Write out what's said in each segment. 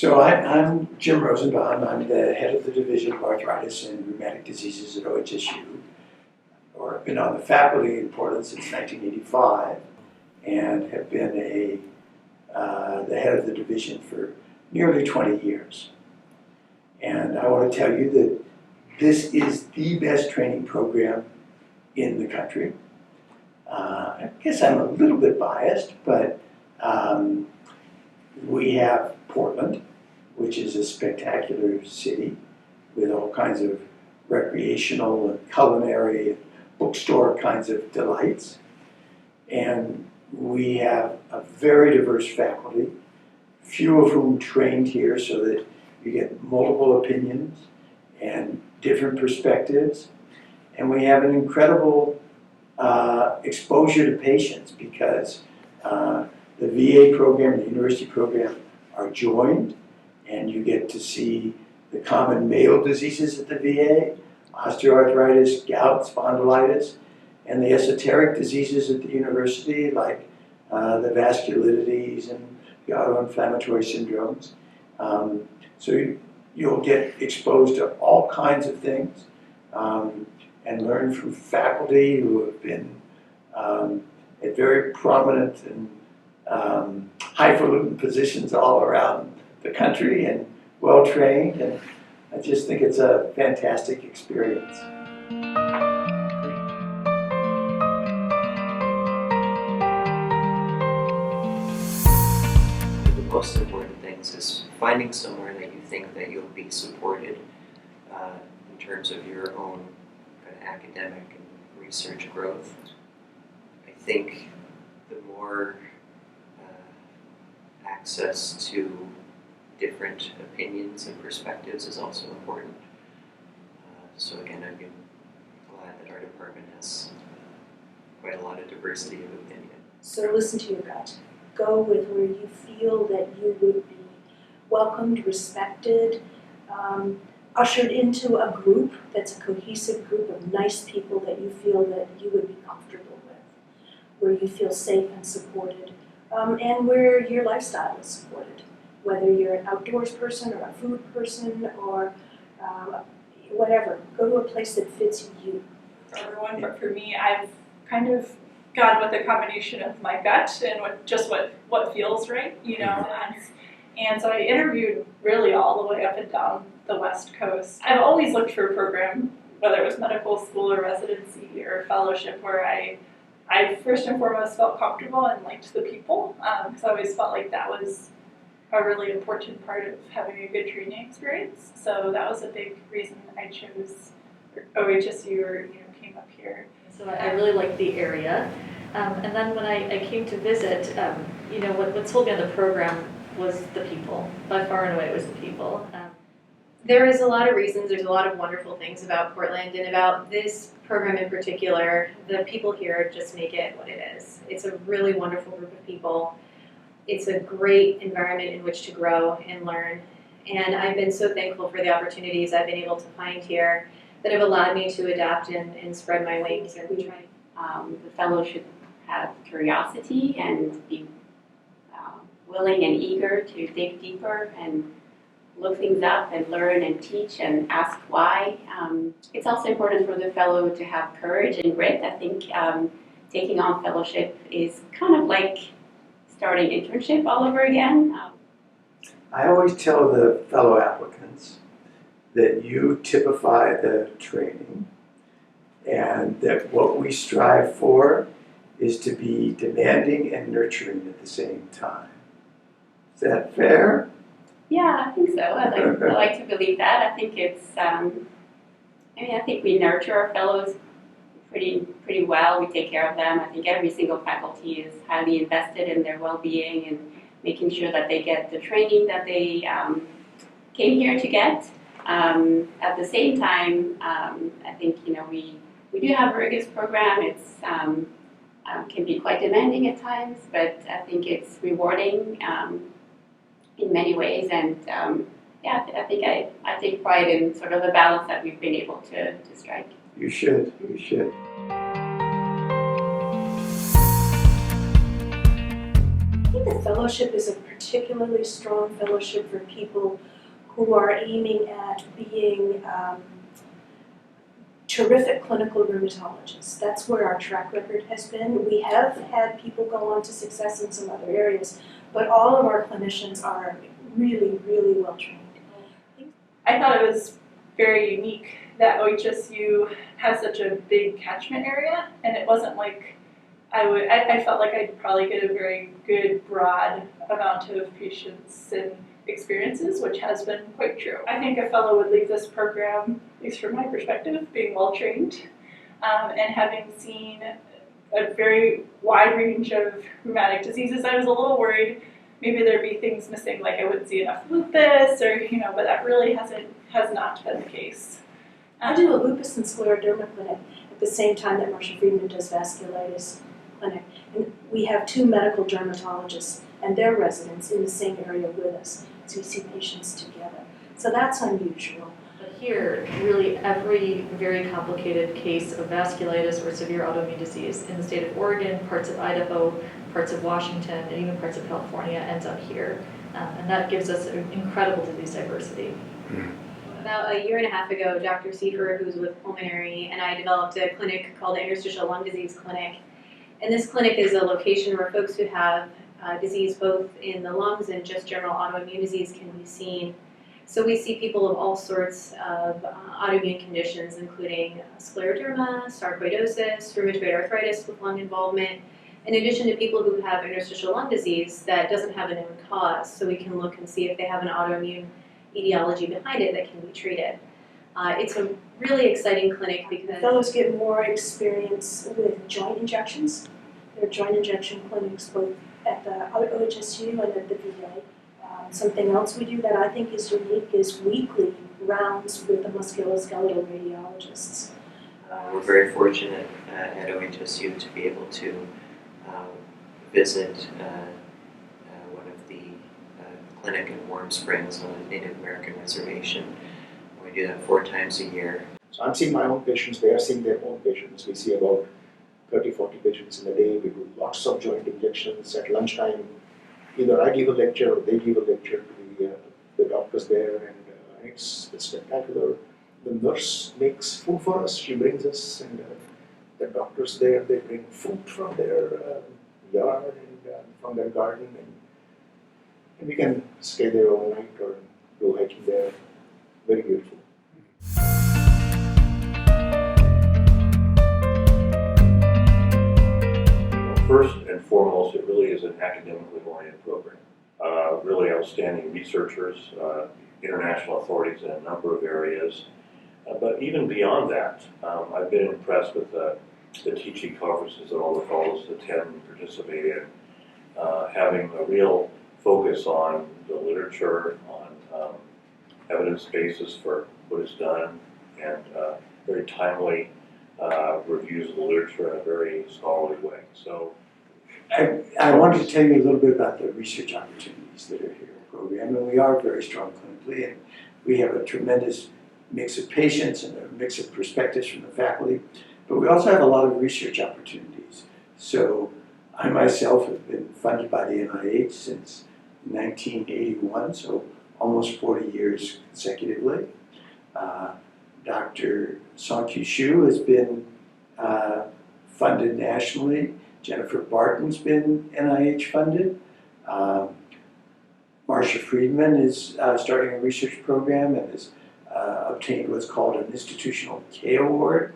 So I'm Jim Rosenbaum. I'm the head of the Division of Arthritis and Rheumatic Diseases at OHSU. I've been on the faculty in Portland since 1985 and have been the head of the division for nearly 20 years. And I want to tell you that this is the best training program in the country. I guess I'm a little bit biased, but we have Portland, which is a spectacular city with all kinds of recreational and culinary and bookstore kinds of delights. And we have a very diverse faculty, few of whom trained here so that you get multiple opinions and different perspectives. And we have an incredible exposure to patients because the VA program and the university program are joined, and you get to see the common male diseases at the VA, osteoarthritis, gout, spondylitis, and the esoteric diseases at the university like the vasculitides and the autoinflammatory syndromes. So you'll get exposed to all kinds of things and learn from faculty who have been at very prominent and highfalutin positions all around the country and well-trained, and I just think it's a fantastic experience. The most important things is finding somewhere that you think that you'll be supported in terms of your own kind of academic and research growth. I think the more access to different opinions and perspectives is also important. So again, I've been glad that our department has quite a lot of diversity of opinion. So listen to your gut. Go with where you feel that you would be welcomed, respected, ushered into a group that's a cohesive group of nice people that you feel that you would be comfortable with, where you feel safe and supported, and where your lifestyle is supported. Whether you're an outdoors person or a food person or whatever, go to a place that fits you. For everyone, but for me, I've kind of gone with a combination of my gut and what feels right, you know. And so I interviewed really all the way up and down the West Coast. I've always looked for a program, whether it was medical school or residency or fellowship, where I first and foremost felt comfortable and liked the people, because I always felt like that was a really important part of having a good training experience. So that was a big reason I chose OHSU or came up here. So I really liked the area, and then when I came to visit, what sold me on the program was the people. By far and away, it was the people. There is a lot of reasons. There's a lot of wonderful things about Portland and about this program in particular. The people here just make it what it is. It's a really wonderful group of people. It's a great environment in which to grow and learn. And I've been so thankful for the opportunities I've been able to find here that have allowed me to adapt and spread my wings. And try. The fellow should have curiosity and be willing and eager to dig deeper and look things up and learn and teach and ask why. It's also important for the fellow to have courage and grit. I think taking on fellowship is kind of like starting internship all over again. I always tell the fellow applicants that you typify the training and that what we strive for is to be demanding and nurturing at the same time. Is that fair? Yeah, I think so. I like to believe that. I think it's, I think we nurture our fellows pretty well. We take care of them. I think every single faculty is highly invested in their well-being and making sure that they get the training that they came here to get. At the same time, I think we do have a rigorous program. It's can be quite demanding at times, but I think it's rewarding in many ways. And I think I take pride in sort of the balance that we've been able to strike. You should. You should. I think the fellowship is a particularly strong fellowship for people who are aiming at being terrific clinical rheumatologists. That's where our track record has been. We have had people go on to success in some other areas, but all of our clinicians are really, really well trained. I thought it was very unique that OHSU has such a big catchment area, and it wasn't like I felt like I'd probably get a very good broad amount of patients and experiences, which has been quite true. I think a fellow would leave this program, at least from my perspective, being well trained and having seen a very wide range of rheumatic diseases. I was a little worried maybe there'd be things missing, like I wouldn't see enough lupus, or but that really has not been the case. I do a lupus and scleroderma clinic at the same time that Marcia Friedman does vasculitis clinic. And we have 2 medical dermatologists and their residents in the same area with us. So we see patients together. So that's unusual. But here, really every very complicated case of vasculitis or severe autoimmune disease in the state of Oregon, parts of Idaho, parts of Washington, and even parts of California ends up here. And that gives us an incredible disease diversity. About a year and a half ago, Dr. Seifer, who's with Pulmonary, and I developed a clinic called the Interstitial Lung Disease Clinic. And this clinic is a location where folks who have disease both in the lungs and just general autoimmune disease can be seen. So we see people of all sorts of autoimmune conditions, including scleroderma, sarcoidosis, rheumatoid arthritis with lung involvement, in addition to people who have interstitial lung disease that doesn't have a known cause. So we can look and see if they have an autoimmune etiology behind it that can be treated. It's a really exciting clinic because Fellows get more experience with joint injections. There are joint injection clinics both at the OHSU and at the VA. Something else we do that I think is unique is weekly rounds with the musculoskeletal radiologists. We're very fortunate at OHSU to be able to visit one of the clinic in Warm Springs on a Native American reservation. We do that 4 times a year. So I'm seeing my own patients, they are seeing their own patients. We see about 30, 40 patients in a day. We do lots of joint injections at lunchtime. Either I give a lecture or they give a lecture to the doctors there, and it's spectacular. The nurse makes food for us. She brings us, and the doctors there, they bring food from their yard and from their garden, and we can stay there overnight or go hiking there. Very beautiful. First and foremost, it really is an academically oriented program. Really outstanding researchers, international authorities in a number of areas. But even beyond that, I've been impressed with the teaching conferences that all the fellows attend and participate in, having a real focus on the literature, on evidence basis for what is done, and very timely reviews of the literature in a very scholarly way. So, I wanted to tell you a little bit about the research opportunities that are here in the program, and we are very strong clinically, and we have a tremendous mix of patients and a mix of perspectives from the faculty, but we also have a lot of research opportunities. So I myself have been funded by the NIH since 1981, so almost 40 years consecutively. Dr. conq-qiu has been funded nationally. Jennifer Barton's been NIH funded. Marcia Friedman is starting a research program and has obtained what's called an institutional K award.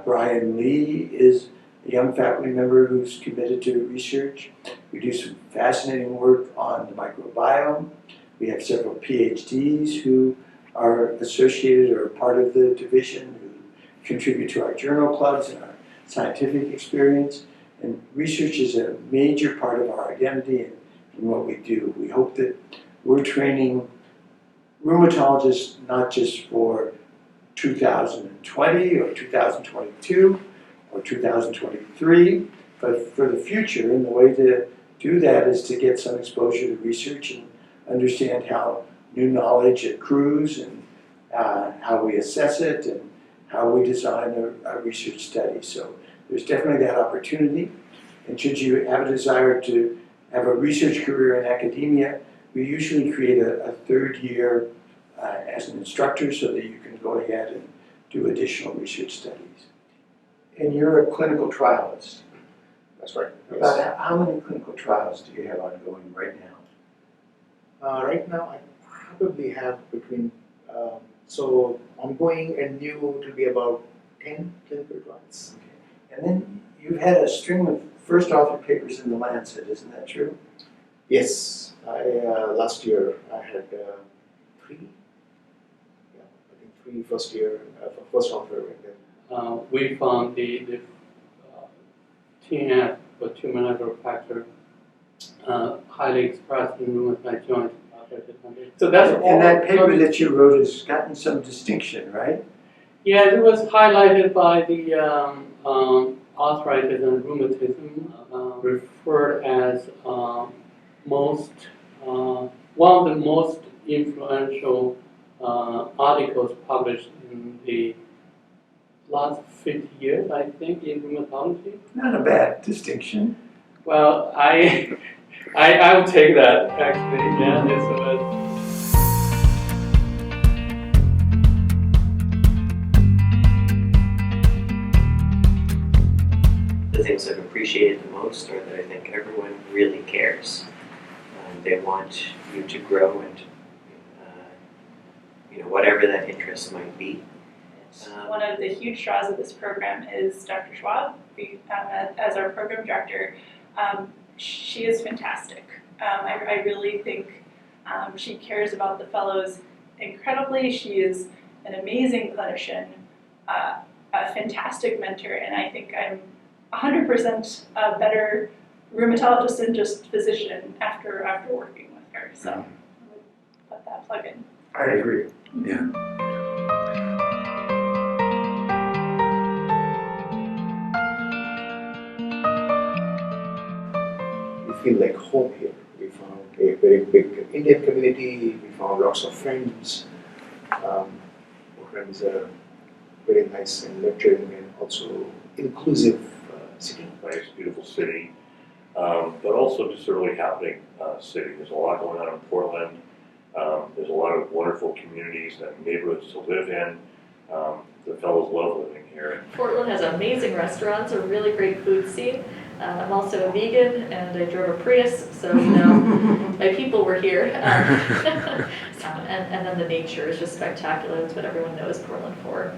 Brian Lee is a young faculty member who's committed to research. We do some fascinating work on the microbiome. We have several PhDs who are associated or part of the division who contribute to our journal clubs and our scientific experience. And research is a major part of our identity and what we do. We hope that we're training rheumatologists not just for 2020 or 2022 or 2023, but for the future. And the way to do that is to get some exposure to research and understand how new knowledge accrues and how we assess it and how we design a research study. So there's definitely that opportunity. And should you have a desire to have a research career in academia, we usually create a third year as an instructor so that you can go ahead and do additional research studies. And you're a clinical trialist. That's right. Yes. About how many clinical trials do you have ongoing right now? Right now, I probably have between, so ongoing and new, it will be about 10 clinical trials. Okay. And then you've had a string of first author papers in the Lancet, isn't that true? Yes, last year I had 3. Yeah, I think 3 first year, first author, and then We found the TNF, or tumor necrosis factor, highly expressed in rheumatoid joint arthritis. So that's all. And that paper that you wrote has gotten some distinction, right? Yeah, it was highlighted by the arthritis and rheumatism, referred as most one of the most influential articles published in the last 50 years, I think, in rheumatology. Not a bad distinction. Well, I would take that actually. Yeah, it's a The things I've appreciated the most are that I think everyone really cares. They want you to grow and, whatever that interest might be. One of the huge draws of this program is Dr. Schwab, as our program director. She is fantastic. I really think she cares about the fellows incredibly. She is an amazing clinician, a fantastic mentor, and I think I'm 100% a better rheumatologist and just physician after working with her. So I would put that plug in. I agree. Yeah. we feel like home here. We found a very big Indian community, we found lots of friends. Portland is a very nice and nurturing and also inclusive city. Nice, beautiful city, but also just a really happening city. There's a lot going on in Portland. There's a lot of wonderful communities and neighborhoods to live in. The fellows love living here. Portland has amazing restaurants, a really great food scene. I'm also a vegan and I drove a Prius, so my people were here. And then the nature is just spectacular. It's what everyone knows Portland for.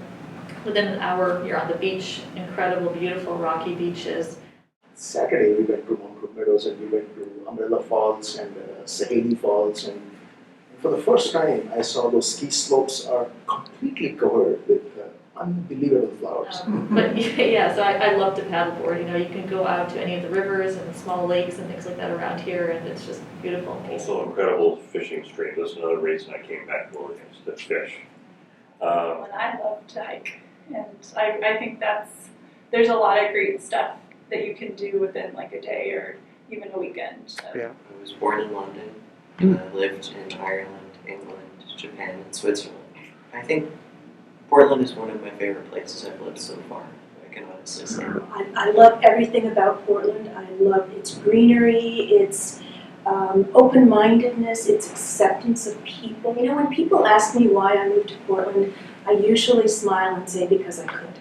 Within an hour, you're on the beach, incredible, beautiful, rocky beaches. Saturday we went to Mount Meadows and we went to Umbrella Falls and Saheli Falls, and for the first time I saw those ski slopes are completely covered with unbelievable flowers. But yeah, so I love to paddleboard. You can go out to any of the rivers and small lakes and things like that around here, and it's just beautiful and peaceful. Also incredible fishing streams. That's another reason I came back to Oregon, is to fish. And I love to hike, and I think there's a lot of great stuff that you can do within like a day or even a weekend. So. Yeah. I was born in London, lived in Ireland, England, Japan, and Switzerland. I think Portland is one of my favorite places I've lived so far. I can honestly say. I love everything about Portland. I love its greenery, its open-mindedness, its acceptance of people. When people ask me why I moved to Portland, I usually smile and say because I could.